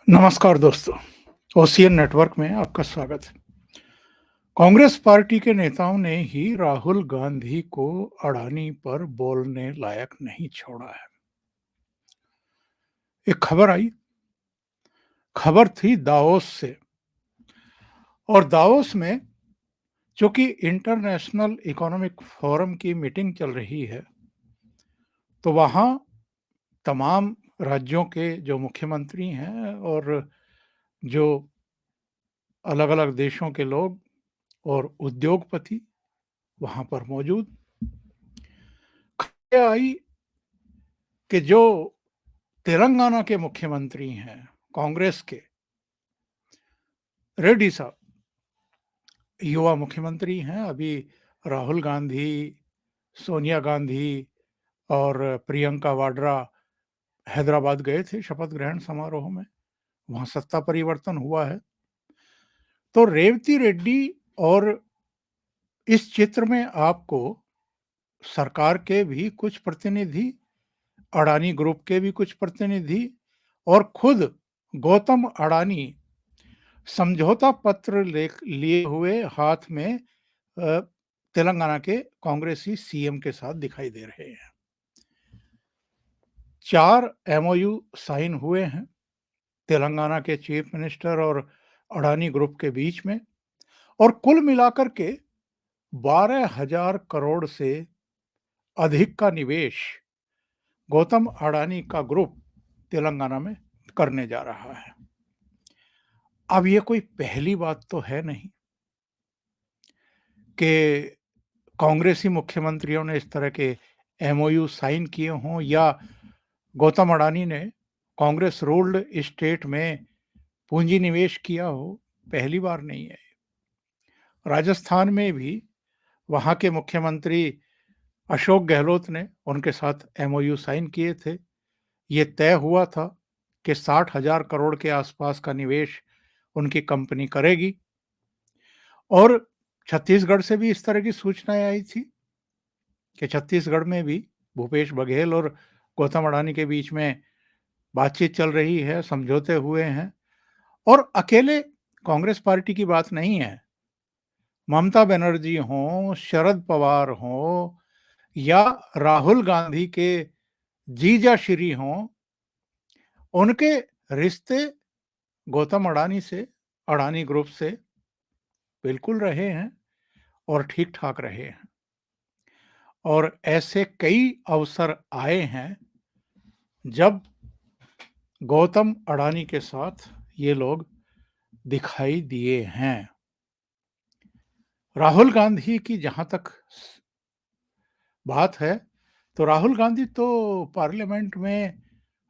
नमस्कार दोस्तों, ocean network में आपका स्वागत है। कांग्रेस पार्टी के नेताओं ने ही राहुल गांधी को अडानी पर बोलने लायक नहीं छोड़ा है। एक खबर आई, खबर थी दावोस से। और दावोस में चूंकि इंटरनेशनल इकोनॉमिक फोरम की मीटिंग चल रही है, तो वहां तमाम राज्यों के जो मुख्यमंत्री हैं और जो अलग-अलग देशों के लोग और उद्योगपति वहां पर मौजूद। खबर आई कि जो तेलंगाना के मुख्यमंत्री हैं कांग्रेस के, रेड्डी साहब युवा मुख्यमंत्री हैं। अभी राहुल गांधी, सोनिया गांधी और प्रियंका वाड्रा हैदराबाद गए थे शपथ ग्रहण समारोह में। वहां सत्ता परिवर्तन हुआ है। तो रेवती रेड्डी और इस चित्र में आपको सरकार के भी कुछ प्रतिनिधि, अडानी ग्रुप के भी कुछ प्रतिनिधि और खुद गौतम अडानी समझौता पत्र लिए हुए हाथ में तेलंगाना के कांग्रेसी सीएम के साथ दिखाई दे रहे हैं। 4 एमओयू साइन हुए हैं तेलंगाना के चीफ मिनिस्टर और अडानी ग्रुप के बीच में, और कुल मिलाकर के 12,000 करोड़ से अधिक का निवेश गौतम अडानी का ग्रुप तेलंगाना में करने जा रहा है। अब ये कोई पहली बात तो है नहीं कि कांग्रेसी मुख्यमंत्रियों ने इस तरह के एमओयू साइन किए हों या गौतम अडानी ने कांग्रेस रूल्ड स्टेट में पूंजी निवेश किया हो। पहली बार नहीं है। राजस्थान में भी वहां के मुख्यमंत्री अशोक गहलोत ने उनके साथ एमओयू साइन किए थे। ये तय हुआ था कि 60,000 करोड़ के आसपास का निवेश उनकी कंपनी करेगी। और छत्तीसगढ़ से भी इस तरह की सूचनाएं आई थी कि छत्तीसगढ़ में भी भूपेश बघेल और गौतम अडानी के बीच में बातचीत चल रही है, समझौते हुए हैं। और अकेले कांग्रेस पार्टी की बात नहीं है। ममता बनर्जी हों, शरद पवार हों या राहुल गांधी के जीजा श्री हों, उनके रिश्ते गौतम अडानी से, अडानी ग्रुप से बिल्कुल रहे हैं और ठीक-ठाक रहे हैं। और ऐसे कई अवसर आए हैं जब गौतम अडानी के साथ ये लोग दिखाई दिए हैं। राहुल गांधी की जहां तक बात है, तो राहुल गांधी तो पार्लियामेंट में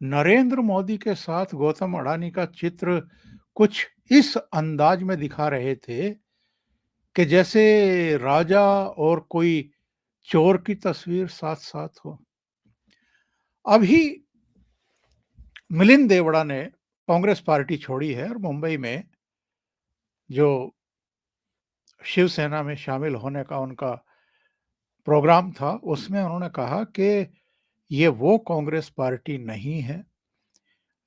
नरेंद्र मोदी के साथ गौतम अडानी का चित्र कुछ इस अंदाज में दिखा रहे थे कि जैसे राजा और कोई चोर की तस्वीर साथ-साथ हो। अभी मिलिंद देवड़ा ने कांग्रेस पार्टी छोड़ी है और मुंबई में जो शिवसेना में शामिल होने का उनका प्रोग्राम था, उसमें उन्होंने कहा कि ये वो कांग्रेस पार्टी नहीं है।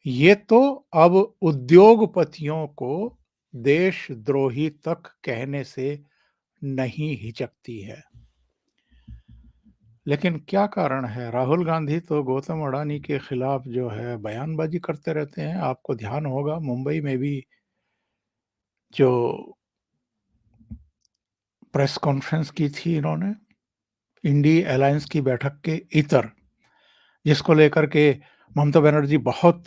ये तो अब उद्योगपतियों को देशद्रोही तक कहने से नहीं हिचकती है। लेकिन क्या कारण है? राहुल गांधी तो गौतम अडानी के खिलाफ जो है बयानबाजी करते रहते हैं। आपको ध्यान होगा मुंबई में भी जो प्रेस कॉन्फ्रेंस की थी इन्होंने, इंडी अलायंस की बैठक के इतर, जिसको लेकर के ममता बनर्जी बहुत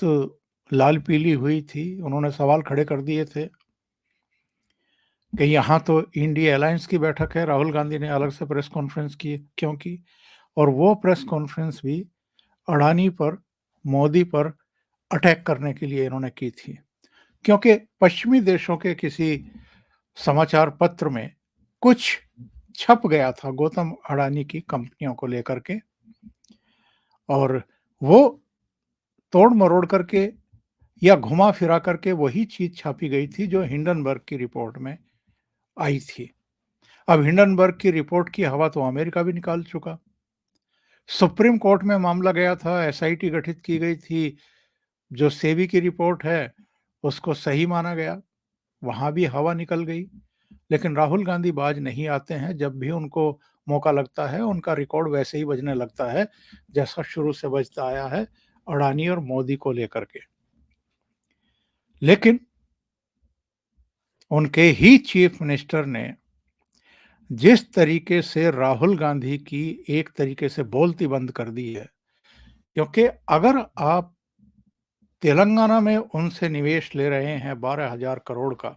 लाल-पीली हुई थी। उन्होंने सवाल खड़े कर दिए थे कि यहाँ तो इंडी अलायंस की बैठक है, राहुल गांधी ने अलग से प्रेस कॉन्फ्रेंस की क्यों की? और वो प्रेस कॉन्फ्रेंस भी अडानी पर, मोदी पर अटैक करने के लिए इन्होंने की थी। क्योंकि पश्चिमी देशों के किसी समाचार पत्र में कुछ छप गया था गौतम अडानी की कंपनियों को लेकर के, और वो तोड़-मरोड़ करके या घुमा-फिरा करके वही चीज़ छापी गई थी जो हिंडनबर्ग की रिपोर्ट में आई थी। अब हिंडनबर्ग की रिपोर्ट की हवा तो अमेरिका भी निकाल चुका। सुप्रीम कोर्ट में मामला गया था, एसआईटी गठित की गई थी। जो सेबी की रिपोर्ट है, उसको सही माना गया, वहाँ भी हवा निकल गई। लेकिन राहुल गांधी बाज नहीं आते हैं, जब भी उनको मौका लगता है, उनका रिकॉर्ड वैसे ही बजने लगता है, जैसा शुरू से बजता आया है अडानी और मोदी को लेकर के। लेकिन उनके ही चीफ मिनिस्टर ने जिस तरीके से राहुल गांधी की एक तरीके से बोलती बंद कर दी है, क्योंकि अगर आप तेलंगाना में उनसे निवेश ले रहे हैं 12,000 करोड़ का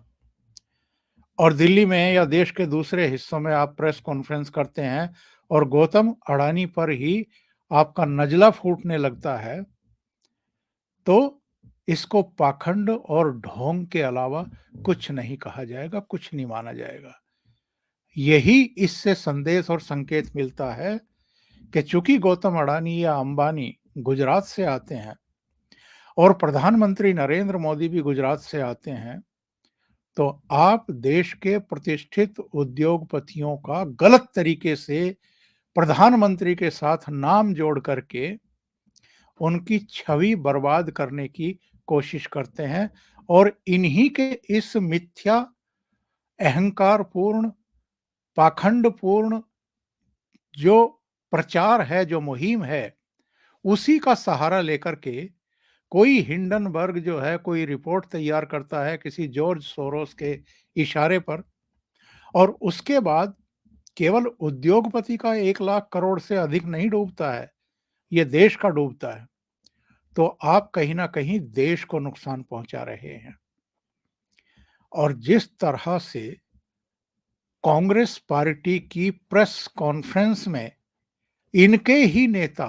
और दिल्ली में या देश के दूसरे हिस्सों में आप प्रेस कॉन्फ्रेंस करते हैं और गौतम अडानी पर ही आपका नजला फूटने लगता है, तो इसको पाखंड और ढोंग के अलावा कुछ नहीं कहा जाएगा, कुछ नहीं माना जाएगा। यही इससे संदेश और संकेत मिलता है कि चूंकि गौतम अडानी या अंबानी गुजरात से आते हैं और प्रधानमंत्री नरेंद्र मोदी भी गुजरात से आते हैं, तो आप देश के प्रतिष्ठित उद्योगपतियों का गलत तरीके से प्रधानमंत्री के साथ नाम जोड़ करके उनकी छवि बर्बाद करने की कोशिश करते हैं और इन्हीं के इस मिथ्या अहंकारपूर्ण पाखंडपूर्ण जो प्रचार है, जो मुहिम है, उसी का सहारा लेकर के कोई हिंडनबर्ग जो है कोई रिपोर्ट तैयार करता है किसी जॉर्ज सोरोस के इशारे पर, और उसके बाद केवल उद्योगपति का 1 लाख करोड़ से अधिक नहीं डूबता है, ये देश का डूबता है। तो आप कहीं ना कहीं देश को नुकसान पहुंचा रहे हैं। और जिस तरह से कांग्रेस पार्टी की प्रेस कॉन्फ्रेंस में इनके ही नेता,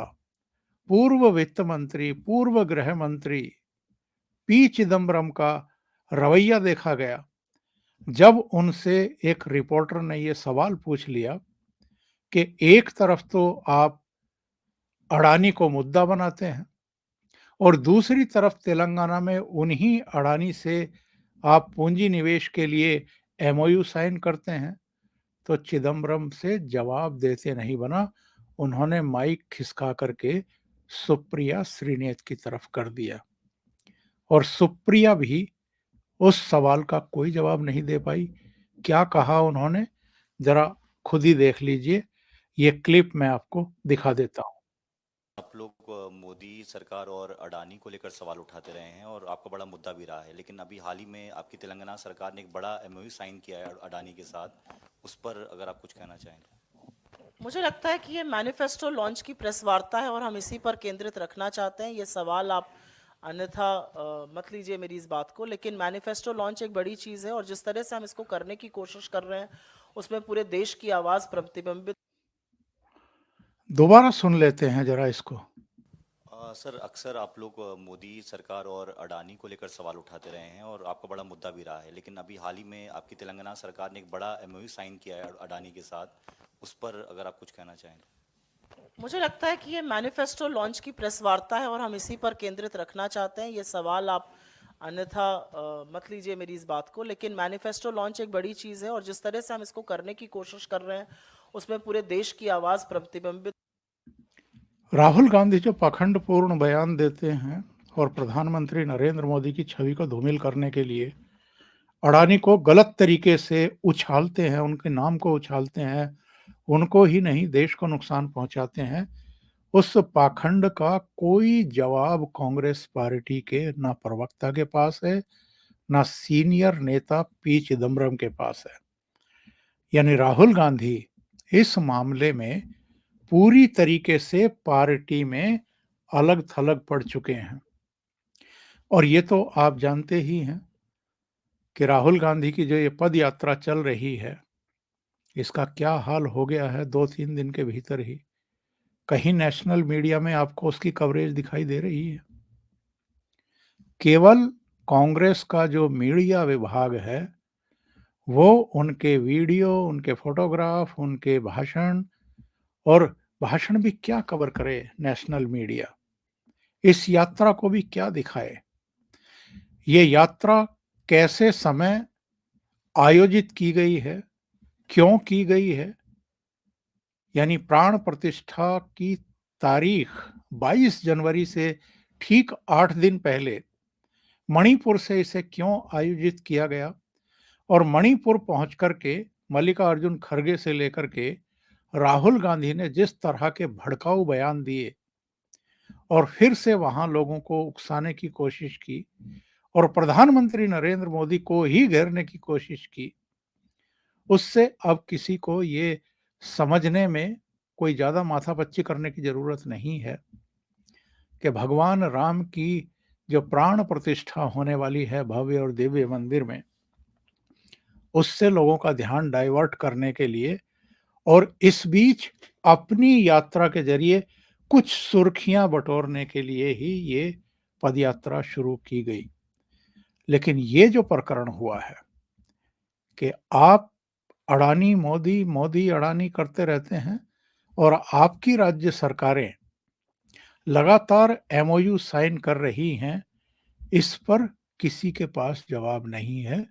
पूर्व वित्त मंत्री, पूर्व गृह मंत्री पी चिदम्बरम का रवैया देखा गया, जब उनसे एक रिपोर्टर ने ये सवाल पूछ लिया कि एक तरफ तो आप अडानी को मुद्दा बनाते हैं और दूसरी तरफ तेलंगाना में उन्हीं अडानी से आप पूंजी निवेश के लिए एमओयू साइन करते हैं, तो चिदम्बरम से जवाब देते नहीं बना, उन्होंने माइक खिसका करके सुप्रिया श्रीनेत की तरफ कर दिया और सुप्रिया भी उस सवाल का कोई जवाब नहीं दे पाई। क्या कहा उन्होंने, जरा खुद ही देख लीजिए, ये क्लिप मैं आपको दिखा देता हूं। आप लोग मोदी सरकार और अडानी को लेकर सवाल उठाते रहे हैं और आपका बड़ा मुद्दा भी रहा है, लेकिन अभी हाल ही में आपकी तेलंगाना सरकार ने एक बड़ा एमओयू साइन किया है अडानी के साथ। उस पर अगर आप कुछ कहना चाहें तो। मुझे लगता है कि ये मैनिफेस्टो लॉन्च की प्रेस वार्ता है और हम इसी पर केंद्रित रखना चाहते हैं। ये सवाल आप अन्यथा मत लीजिए मेरी इस बात को, लेकिन मैनिफेस्टो लॉन्च एक बड़ी चीज़ है और जिस तरह से हम इसको करने की कोशिश कर रहे हैं उसमें पूरे देश की आवाज़ प्रतिबिंबित। दोबारा सुन लेते हैं जरा इसको। सर, अक्सर आप लोग मोदी सरकार और अडानी को लेकर सवाल उठाते रहे हैं और आपका बड़ा मुद्दा भी रहा है, लेकिन अभी हाल ही में आपकी तेलंगाना सरकार ने एक बड़ा एमओयू साइन किया है अडानी के साथ। उस पर अगर आप कुछ कहना चाहें तो। मुझे लगता है कि ये मैनिफेस्टो लॉन्च की प्रेस वार्ता है और हम इसी पर केंद्रित रखना चाहते हैं। ये सवाल आप अन्यथा मत लीजिए मेरी इस बात को, लेकिन मैनिफेस्टो लॉन्च एक बड़ी चीज़ है और जिस तरह से हम इसको करने की कोशिश कर रहे हैं उसमें पूरे देश की आवाज़ प्रतिबिंबित। राहुल गांधी जो पाखंडपूर्ण बयान देते हैं और प्रधानमंत्री नरेंद्र मोदी की छवि को धूमिल करने के लिए अडानी को गलत तरीके से उछालते हैं, उनके नाम को उछालते हैं, उनको ही नहीं देश को नुकसान पहुंचाते हैं, उस पाखंड का कोई जवाब कांग्रेस पार्टी के ना प्रवक्ता के पास है, ना सीनियर नेता पी चिदम्बरम के पास है। यानी राहुल गांधी इस मामले में पूरी तरीके से पार्टी में अलग थलग पड़ चुके हैं। और ये तो आप जानते ही हैं कि राहुल गांधी की जो ये पद यात्रा चल रही है, इसका क्या हाल हो गया है 2-3 दिन के भीतर ही। कहीं नेशनल मीडिया में आपको उसकी कवरेज दिखाई दे रही है। केवल कांग्रेस का जो मीडिया विभाग है, वो उनके वीडियो, उनके फोटोग्राफ, उनके भाषण, और भाषण भी क्या कवर करे नेशनल मीडिया, इस यात्रा को भी क्या दिखाए, ये यात्रा कैसे समय आयोजित की गई है, क्यों की गई है। यानी प्राण प्रतिष्ठा की तारीख 22 जनवरी से ठीक 8 दिन पहले मणिपुर से इसे क्यों आयोजित किया गया और मणिपुर पहुंच करके मल्लिकार्जुन खड़गे से लेकर के राहुल गांधी ने जिस तरह के भड़काऊ बयान दिए और फिर से वहां लोगों को उकसाने की कोशिश की और प्रधानमंत्री नरेंद्र मोदी को ही घेरने की कोशिश की, उससे अब किसी को ये समझने में कोई ज्यादा माथापच्ची करने की जरूरत नहीं है कि भगवान राम की जो प्राण प्रतिष्ठा होने वाली है भव्य और दिव्य मंदिर में, उससे लोगों का ध्यान डाइवर्ट करने के लिए और इस बीच अपनी यात्रा के जरिए कुछ सुर्खियां बटोरने के लिए ही ये पदयात्रा शुरू की गई। लेकिन ये जो प्रकरण हुआ है कि आप अडानी मोदी, मोदी अडानी करते रहते हैं और आपकी राज्य सरकारें लगातार एमओयू साइन कर रही हैं, इस पर किसी के पास जवाब नहीं है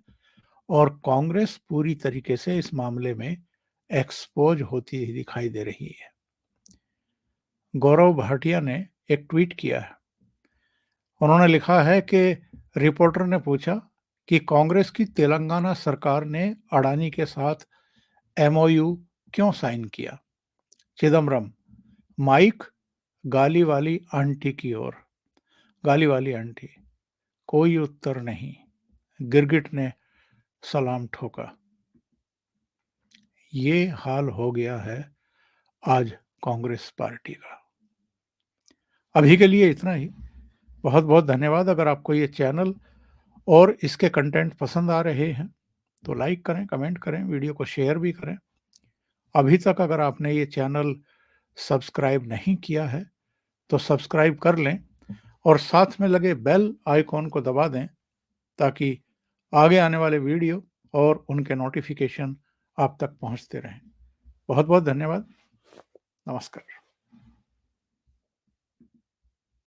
और कांग्रेस पूरी तरीके से इस मामले में एक्सपोज होती ही दिखाई दे रही है। गौरव भाटिया ने एक ट्वीट किया है। उन्होंने लिखा है कि रिपोर्टर ने पूछा कि कांग्रेस की तेलंगाना सरकार ने अडानी के साथ एमओयू क्यों साइन किया। चिदम्बरम, माइक गाली वाली आंटी की ओर। गाली वाली आंटी, कोई उत्तर नहीं। गिरगिट ने सलाम ठोका। ये हाल हो गया है आज कांग्रेस पार्टी का। अभी के लिए इतना ही। बहुत बहुत धन्यवाद। अगर आपको ये चैनल और इसके कंटेंट पसंद आ रहे हैं तो लाइक करें, कमेंट करें, वीडियो को शेयर भी करें। अभी तक अगर आपने ये चैनल सब्सक्राइब नहीं किया है तो सब्सक्राइब कर लें और साथ में लगे बेल आइकॉन को दबा दें ताकि आगे आने वाले वीडियो और उनके नोटिफिकेशन आप तक पहुंचते रहें। बहुत बहुत धन्यवाद। नमस्कार।